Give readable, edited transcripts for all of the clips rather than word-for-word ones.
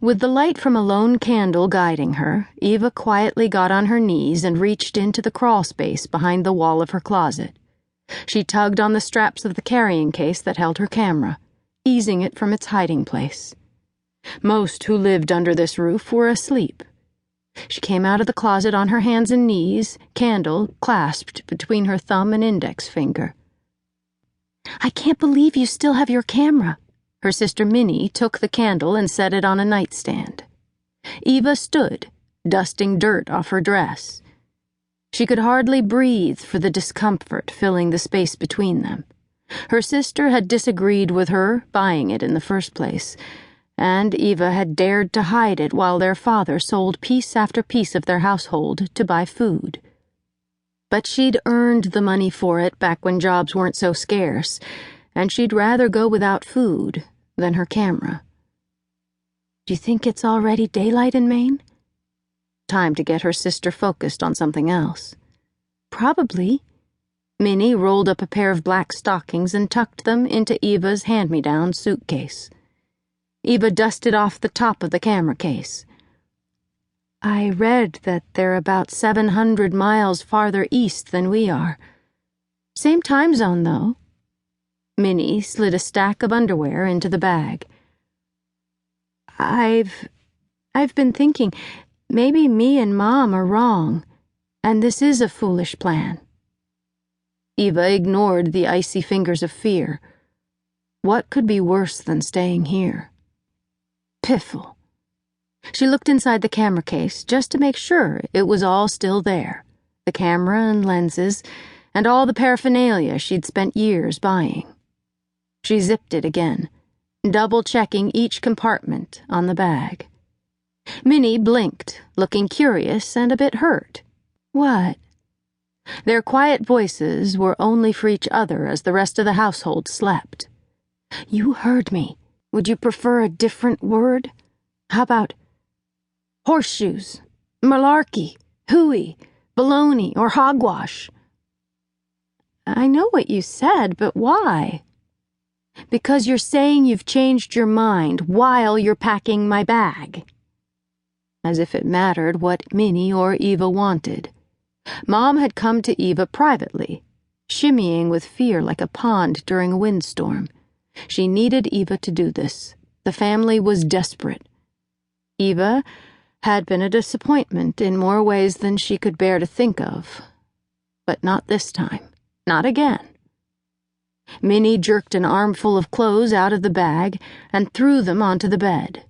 With the light from a lone candle guiding her, Eva quietly got on her knees and reached into the crawl space behind the wall of her closet. She tugged on the straps of the carrying case that held her camera, easing it from its hiding place. Most who lived under this roof were asleep. She came out of the closet on her hands and knees, candle clasped between her thumb and index finger. "I can't believe you still have your camera." Her sister Minnie took the candle and set it on a nightstand. Eva stood, dusting dirt off her dress. She could hardly breathe for the discomfort filling the space between them. Her sister had disagreed with her buying it in the first place, and Eva had dared to hide it while their father sold piece after piece of their household to buy food. But she'd earned the money for it back when jobs weren't so scarce, and she'd rather go without food than her camera. "Do you think it's already daylight in Maine?" Time to get her sister focused on something else. "Probably." Minnie rolled up a pair of black stockings and tucked them into Eva's hand-me-down suitcase. Eva dusted off the top of the camera case. "I read that they're about 700 miles farther east than we are. Same time zone, though." Minnie slid a stack of underwear into the bag. I've been thinking, maybe me and Mom are wrong, and this is a foolish plan." Eva ignored the icy fingers of fear. What could be worse than staying here? Piffle. She looked inside the camera case just to make sure it was all still there, the camera and lenses, and all the paraphernalia she'd spent years buying. She zipped it again, double-checking each compartment on the bag. Minnie blinked, looking curious and a bit hurt. "What?" Their quiet voices were only for each other as the rest of the household slept. "You heard me. Would you prefer a different word? How about horseshoes, malarkey, hooey, baloney, or hogwash?" "I know what you said, but why?" "Because you're saying you've changed your mind while you're packing my bag." As if it mattered what Minnie or Eva wanted. Mom had come to Eva privately, shimmying with fear like a pond during a windstorm. She needed Eva to do this. The family was desperate. Eva had been a disappointment in more ways than she could bear to think of. But not this time. Not again. Minnie jerked an armful of clothes out of the bag and threw them onto the bed.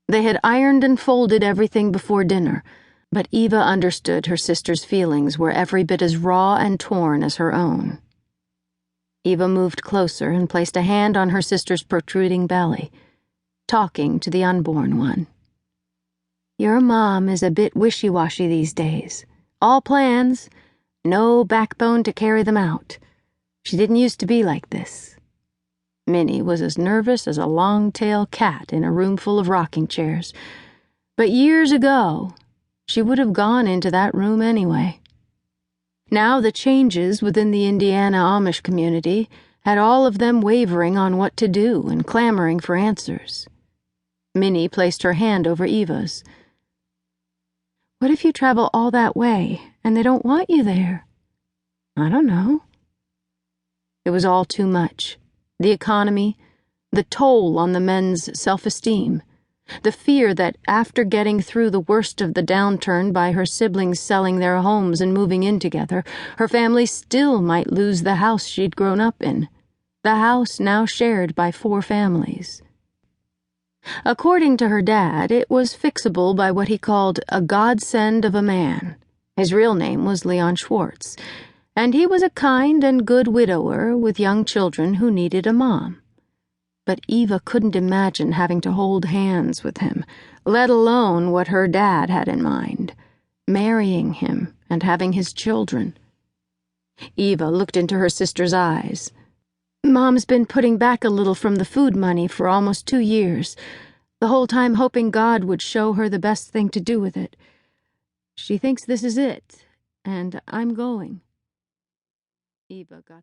They had ironed and folded everything before dinner, but Eva understood her sister's feelings were every bit as raw and torn as her own. Eva moved closer and placed a hand on her sister's protruding belly, talking to the unborn one. "Your mom is a bit wishy-washy these days. All plans, no backbone to carry them out. She didn't used to be like this." Minnie was as nervous as a long-tailed cat in a room full of rocking chairs. But years ago, she would have gone into that room anyway. Now the changes within the Indiana Amish community had all of them wavering on what to do and clamoring for answers. Minnie placed her hand over Eva's. "What if you travel all that way and they don't want you there?" "I don't know." It was all too much. The economy, the toll on the men's self-esteem, the fear that after getting through the worst of the downturn by her siblings selling their homes and moving in together, her family still might lose the house she'd grown up in, the house now shared by 4 families. According to her dad, it was fixable by what he called a godsend of a man. His real name was Leon Schwartz, and he was a kind and good widower with young children who needed a mom. But Eva couldn't imagine having to hold hands with him, let alone what her dad had in mind, marrying him and having his children. Eva looked into her sister's eyes. "Mom's been putting back a little from the food money for almost 2 years, the whole time hoping God would show her the best thing to do with it. She thinks this is it, and I'm going." Eva got